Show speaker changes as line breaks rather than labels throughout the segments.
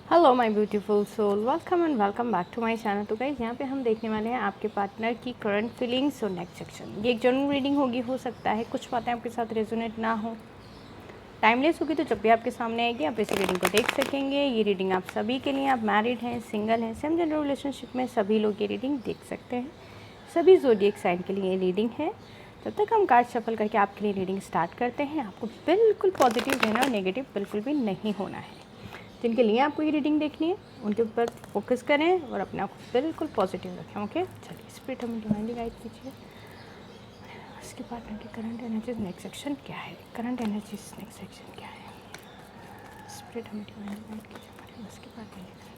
Hello my beautiful soul, welcome and welcome back to my channel. तो guys यहाँ पे हम देखने वाले हैं आपके पार्टनर की करंट फीलिंग्स और नेक्स्ट सेक्शन। ये एक जनरल रीडिंग होगी, हो सकता है कुछ बातें आपके साथ रेजोनेट ना हो, टाइमलेस होगी, तो जब भी आपके सामने आएगी आप इस रीडिंग को देख सकेंगे। ये रीडिंग आप सभी के लिए, आप मैरिड हैं, सिंगल हैं, सेम जेंडर रिलेशनशिप में सभी लोग ये रीडिंग देख सकते हैं। सभी ज़ोडिएक साइन के लिए ये रीडिंग है। तब तक हम कार्ड शफल करके आपके लिए रीडिंग स्टार्ट करते हैं। आपको बिल्कुल पॉजिटिव रहना और नेगेटिव बिल्कुल भी नहीं होना है। जिनके लिए आपको ये रीडिंग देखनी है उनके ऊपर फोकस करें और अपने आप को बिल्कुल पॉजिटिव रखें। ओके, चलिए स्पिरिट हमें डिवाइनली गाइड कीजिए। इसके पार्टनर की करंट एनर्जीज नेक्स्ट सेक्शन क्या है? करंट एनर्जीज नेक्स्ट सेक्शन क्या है? स्पिरिट हमें डिवाइनली गाइड कीजिए हमारे उसके पार्टनर की करंट।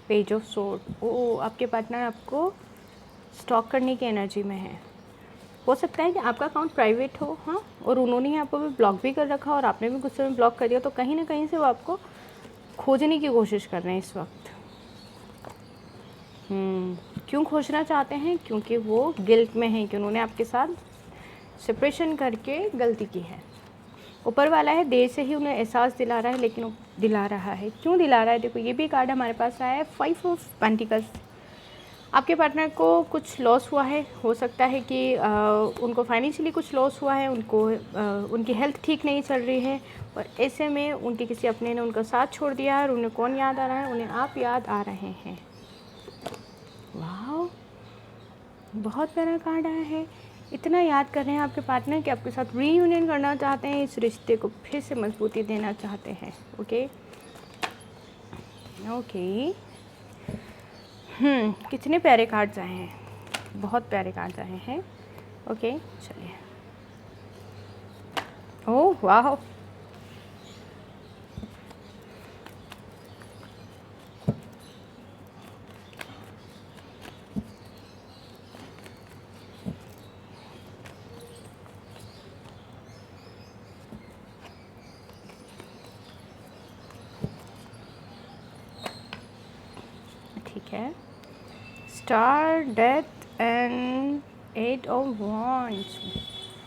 Page of sword. ओ, आपके पार्टनर आपको स्टॉक करने की एनर्जी में है। हो सकता है कि आपका अकाउंट प्राइवेट हो, हाँ, और उन्होंने ही आपको भी ब्लॉक भी कर रखा और आपने भी गुस्से में ब्लॉक कर दिया, तो कहीं ना कहीं से वो आपको खोजने की कोशिश कर रहे हैं इस वक्त। क्यों खोजना चाहते हैं? क्योंकि वो गिल्ट में हैं कि उन्होंने आपके साथ सेपरेशन करके गलती की है। ऊपर वाला है देर से ही उन्हें एहसास दिला रहा है, लेकिन वो दिला रहा है। क्यों दिला रहा है? देखो, ये भी कार्ड हमारे पास आया है 5 ऑफ पेंटिकल्स। आपके पार्टनर को कुछ लॉस हुआ है, हो सकता है कि उनको फाइनेंशियली कुछ लॉस हुआ है, उनको उनकी हेल्थ ठीक नहीं चल रही है, और ऐसे में उनके किसी अपने ने उनका साथ छोड़ दिया है और उन्हें कौन याद आ रहा है? उन्हें आप याद आ रहे हैं। वाह, बहुत प्यारा कार्ड आया है। इतना याद कर रहे हैं आपके पार्टनर कि आपके साथ रीयूनियन करना चाहते हैं, इस रिश्ते को फिर से मजबूती देना चाहते हैं। ओके ओके, कितने प्यारे कार्ड्स आए हैं, बहुत प्यारे कार्ड्स आए हैं। ओके, चलिए। ओह वाह, ठीक है। Star, death and 8 of wands.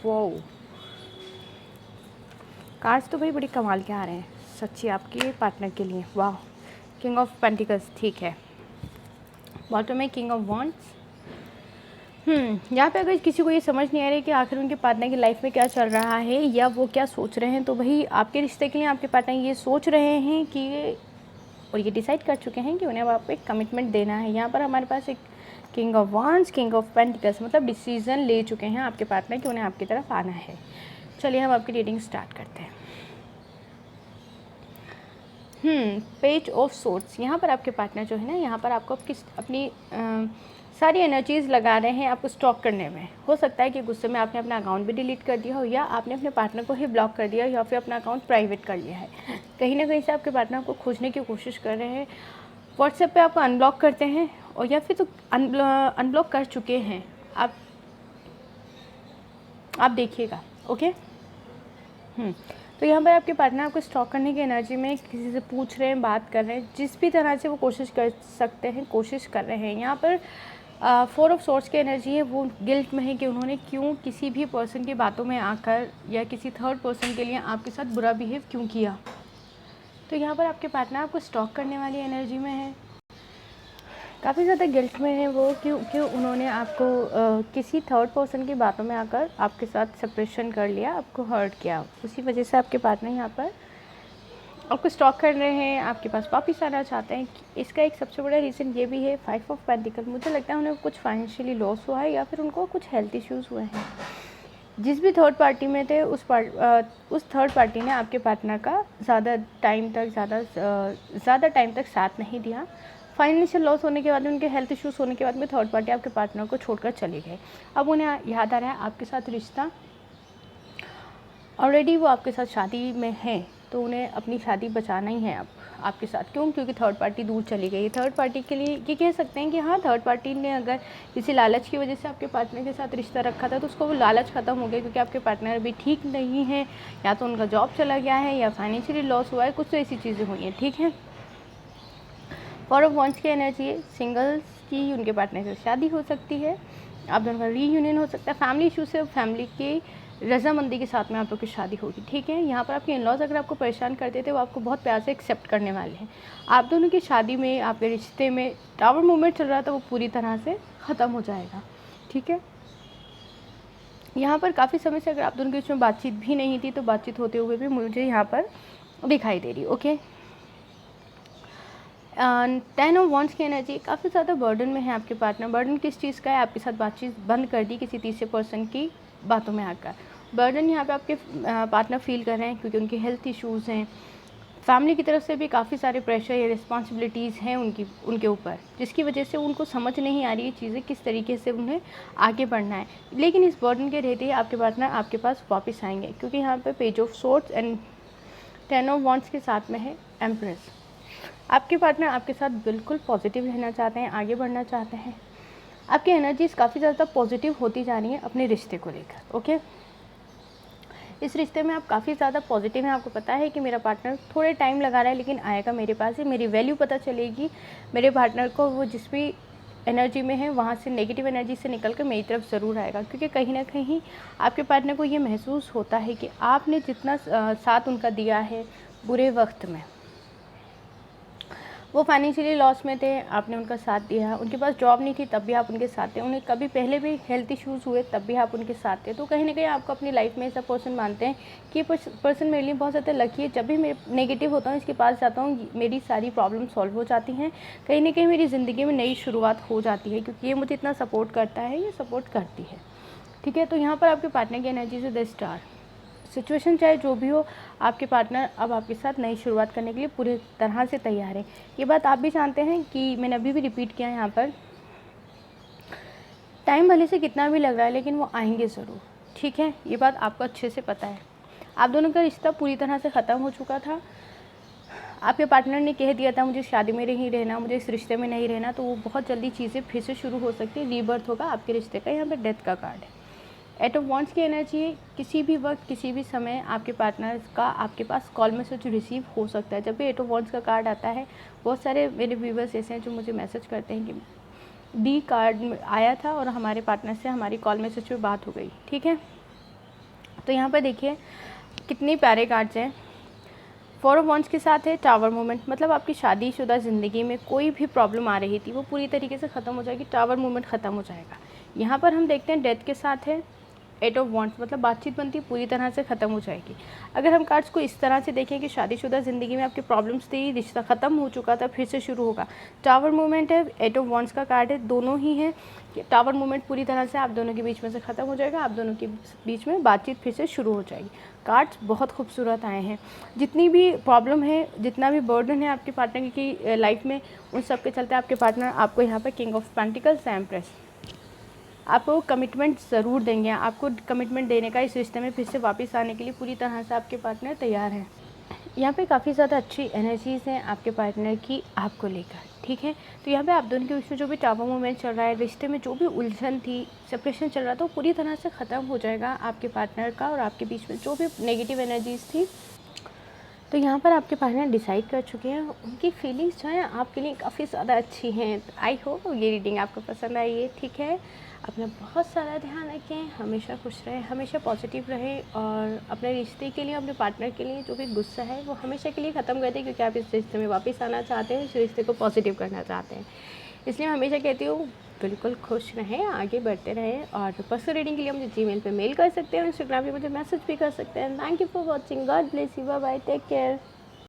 वो कार्ड्स तो भाई बड़ी कमाल के आ रहे हैं सच्ची आपके पार्टनर के लिए। वाह, किंग ऑफ पेंटिकल्स, ठीक है। बॉटम में किंग ऑफ वॉन्ड्स। यहाँ पे अगर किसी को ये समझ नहीं आ रही कि आखिर उनके पार्टनर की लाइफ में क्या चल रहा है या वो क्या सोच रहे हैं, तो भाई आपके रिश्ते के लिए आपके पार्टनर ये सोच रहे हैं कि, और ये डिसाइड कर चुके हैं कि उन्हें अब आपको एक कमिटमेंट देना है। यहाँ पर हमारे पास एक king of wands, king of pentacles, मतलब डिसीजन ले चुके हैं आपके पार्टनर कि उन्हें आपकी तरफ आना है। चलिए हम आपकी रीडिंग स्टार्ट करते हैं। Page of swords. यहाँ पर आपके पार्टनर जो है ना, यहाँ पर आपको अपनी सारी एनर्जीज़ लगा रहे हैं आपको स्टॉक करने में। हो सकता है कि गुस्से में आपने अपना अकाउंट भी डिलीट कर दिया हो, या आपने अपने पार्टनर को ही ब्लॉक कर दिया, या फिर अपना अकाउंट प्राइवेट कर लिया है। कहीं ना कहीं से आपके पार्टनर को खोजने की कोशिश कर रहे हैं। व्हाट्सएप पे आपको अनब्लॉक करते हैं, और या फिर तो अनब्लॉक कर चुके हैं आप देखिएगा। ओके, तो यहाँ पर आपके पार्टनर आपको स्टॉक करने की एनर्जी में किसी से पूछ रहे हैं, बात कर रहे हैं, जिस भी तरह से वो कोशिश कर सकते हैं, कोशिश कर रहे हैं। यहाँ पर 4 ऑफ सोर्ड्स की एनर्जी है, वो गिल्ट में है कि उन्होंने क्यों किसी भी पर्सन की बातों में आकर या किसी थर्ड पर्सन के लिए आपके साथ बुरा बिहेव क्यों किया। तो यहाँ पर आपके पार्टनर आपको स्टॉक करने वाली एनर्जी में है, काफ़ी ज़्यादा गिल्ट में है वो, क्यों उन्होंने आपको किसी थर्ड पर्सन की बातों में आकर आपके साथ सेपरेशन कर लिया, आपको हर्ट किया। उसी वजह से आपके पार्टनर यहाँ पर आपको स्टॉक कर रहे हैं, आपके पास वापस आना चाहते हैं। इसका एक सबसे बड़ा रीज़न ये भी है 5 ऑफ पेंटिकल। मुझे लगता है उन्हें कुछ फाइनेंशियली लॉस हुआ है, या फिर उनको कुछ हेल्थ इश्यूज़ हुए हैं। जिस भी थर्ड पार्टी में थे उस थर्ड पार्टी ने आपके पार्टनर का ज़्यादा टाइम तक साथ नहीं दिया। फाइनेंशियल लॉस होने के बाद, उनके हेल्थ इश्यूज़ होने के बाद में थर्ड पार्टी आपके पार्टनर को छोड़कर चले गए। अब उन्हें याद आ रहा है आपके साथ रिश्ता, ऑलरेडी वो आपके साथ शादी में है, तो उन्हें अपनी शादी बचाना ही है अब आपके साथ। क्यों? क्योंकि थर्ड पार्टी दूर चली गई। थर्ड पार्टी के लिए ये कह सकते हैं कि हाँ, थर्ड पार्टी ने अगर किसी लालच की वजह से आपके पार्टनर के साथ रिश्ता रखा था, तो उसको वो लालच ख़त्म हो गया, क्योंकि आपके पार्टनर अभी ठीक नहीं है, या तो उनका जॉब चला गया है, या फाइनेंशियली लॉस हुआ है, कुछ तो ऐसी चीज़ें हुई हैं। ठीक है, 4 ऑफ वॉन्ड्स की एनर्जी है, सिंगल्स की उनके पार्टनर से शादी हो सकती है। आप दोनों का रीयूनियन हो सकता है। फैमिली इशू से फैमिली की रजामंदी के साथ में आप लोग की शादी होगी, ठीक है। यहाँ पर आपके इन-लॉज़ अगर आपको परेशान करते थे वो आपको बहुत प्यार से एक्सेप्ट करने वाले हैं। आप दोनों की शादी में, आपके रिश्ते में टावर मूवमेंट चल रहा था, वो पूरी तरह से ख़त्म हो जाएगा, ठीक है। यहाँ पर काफ़ी समय से अगर आप दोनों के बीच में बातचीत भी नहीं थी तो बातचीत होते हुए भी मुझे यहाँ पर दिखाई दे रही, ओके। 10 ऑफ वॉन्ड्स की एनर्जी काफ़ी ज़्यादा बर्डन में है आपके पार्टनर। बर्डन किस चीज़ का है? आपके साथ बातचीत बंद कर दी किसी तीसरे पर्सन की बातों में आकर। बर्डन यहाँ पे आपके पार्टनर फील कर रहे हैं क्योंकि उनके हेल्थ इश्यूज़ हैं। फैमिली की तरफ से भी काफ़ी सारे प्रेशर या रिस्पॉन्सिबिलिटीज़ हैं उनके ऊपर, जिसकी वजह से उनको समझ नहीं आ रही है चीज़ें किस तरीके से उन्हें आगे बढ़ना है। लेकिन इस बर्डन के रहते ही आपके पार्टनर आपके पास वापस आएंगे, क्योंकि यहाँ पे page of swords and 10 of wands के साथ में है एम्प्रेस। आपके पार्टनर आपके साथ बिल्कुल पॉजिटिव रहना चाहते हैं, आगे बढ़ना चाहते हैं। आपकी एनर्जीज़ काफ़ी ज़्यादा पॉजिटिव होती जा रही हैं अपने रिश्ते को लेकर, ओके। इस रिश्ते में आप काफ़ी ज़्यादा पॉजिटिव हैं। आपको पता है कि मेरा पार्टनर थोड़े टाइम लगा रहा है लेकिन आएगा मेरे पास ही। मेरी वैल्यू पता चलेगी मेरे पार्टनर को, वो जिस भी एनर्जी में है वहाँ से, नेगेटिव एनर्जी से निकल कर मेरी तरफ ज़रूर आएगा, क्योंकि कहीं ना कहीं आपके पार्टनर को ये महसूस होता है कि आपने जितना साथ उनका दिया है बुरे वक्त में, वो फाइनेंशियली लॉस में थे, आपने उनका साथ दिया। उनके पास जॉब नहीं थी तब भी आप उनके साथ थे। उन्हें कभी पहले भी हेल्थ इश्यूज़ हुए तब भी आप उनके साथ थे। तो कहीं ना कहीं आपको अपनी लाइफ में ऐसा पर्सन मानते हैं कि ये पर्सन मेरे लिए बहुत ज़्यादा लकी है। जब भी मैं नेगेटिव होता हूँ इसके पास जाता हूँ, मेरी सारी प्रॉब्लम सॉल्व हो जाती हैं। कहीं ना कहीं मेरी ज़िंदगी में नई शुरुआत हो जाती है, क्योंकि ये मुझे इतना सपोर्ट करता है, ये सपोर्ट करती है, ठीक है। तो यहाँ पर आपके पार्टनर की एनर्जी से द स्टार। सिचुएशन चाहे जो भी हो, आपके पार्टनर अब आपके साथ नई शुरुआत करने के लिए पूरी तरह से तैयार है। ये बात आप भी जानते हैं कि मैंने अभी भी रिपीट किया यहाँ पर, टाइम भले से कितना भी लग रहा है लेकिन वो आएंगे ज़रूर, ठीक है। ये बात आपको अच्छे से पता है। आप दोनों का रिश्ता पूरी तरह से ख़त्म हो चुका था। आपके पार्टनर ने कह दिया था मुझे शादी में नहीं रहना, मुझे इस रिश्ते में नहीं रहना, तो वो बहुत जल्दी चीज़ें फिर से शुरू हो सकती है। रीबर्थ होगा आपके रिश्ते का। यहाँ पर डेथ का कार्ड है। 8 ऑफ वॉन्ड्स की एनर्जी है। किसी भी वक्त, किसी भी समय आपके पार्टनर का आपके पास कॉल मैसेज रिसीव हो सकता है। जब भी 8 ऑफ वॉन्ड्स का कार्ड आता है, बहुत सारे मेरे व्यूवर्स ऐसे हैं जो मुझे मैसेज करते हैं कि डी कार्ड आया था और हमारे पार्टनर से हमारी कॉल मैसेज पे बात हो गई, ठीक है। तो यहाँ पर देखिए कितने प्यारे कार्ड्स हैं। 4 ऑफ वॉन्ड्स के साथ है टावर मूवमेंट, मतलब आपकी शादीशुदा ज़िंदगी में कोई भी प्रॉब्लम आ रही थी वो पूरी तरीके से ख़त्म हो जाएगी। टावर मूवमेंट ख़त्म हो जाएगा। यहाँ पर हम देखते हैं डेथ के साथ है 8 ऑफ वॉन्ड्स, मतलब बातचीत बनती पूरी तरह से ख़त्म हो जाएगी। अगर हम कार्ड्स को इस तरह से देखें कि शादीशुदा ज़िंदगी में आपकी प्रॉब्लम्स थी, रिश्ता ख़त्म हो चुका था, फिर से शुरू होगा। टावर मूवमेंट है, 8 ऑफ वॉन्ड्स का कार्ड है, दोनों ही है। टावर मूवमेंट पूरी तरह से आप दोनों के बीच में से ख़त्म हो जाएगा। आप दोनों के बीच में बातचीत फिर से शुरू हो जाएगी। कार्ड्स बहुत खूबसूरत आए हैं। जितनी भी प्रॉब्लम है, जितना भी बर्डन है आपके पार्टनर की लाइफ में, उन सब के चलते आपके पार्टनर आपको यहाँ पर किंग ऑफ पेंटिकल्स, एम्प्रेस, आपको कमिटमेंट ज़रूर देंगे। आपको कमिटमेंट देने का, इस रिश्ते में फिर से वापस आने के लिए पूरी तरह से आपके पार्टनर तैयार हैं। यहाँ पे काफ़ी ज़्यादा अच्छी एनर्जीज़ हैं आपके पार्टनर की आपको लेकर, ठीक है। तो यहाँ पे आप दोनों के बीच में जो भी टावर मूवमेंट चल रहा है, रिश्ते में जो भी उलझन थी, सेपरेशन चल रहा था, वो पूरी तरह से ख़त्म हो जाएगा आपके पार्टनर का और आपके बीच में जो भी नेगेटिव एनर्जीज़ थी। तो यहाँ पर आपके पार्टनर डिसाइड कर चुके हैं। उनकी फीलिंग्स जो है आपके लिए काफ़ी ज़्यादा अच्छी हैं। आई होप ये रीडिंग आपको पसंद आई है, ठीक है। अपना बहुत सारा ध्यान रखें, हमेशा खुश रहें, हमेशा पॉजिटिव रहें और अपने रिश्ते के लिए, अपने पार्टनर के लिए जो भी गुस्सा है वो हमेशा के लिए ख़त्म कर दें, क्योंकि आप इस रिश्ते में वापस आना चाहते हैं, इस रिश्ते को पॉजिटिव करना चाहते हैं। इसलिए मैं हमेशा कहती हूँ बिल्कुल खुश रहें, आगे बढ़ते रहें। और पर्सनल रीडिंग के लिए मुझे जीमेल पे मेल कर सकते हैं, इंस्टाग्राम पे मुझे मैसेज भी कर सकते हैं। Thank you for watching, god bless you, bye bye, take care.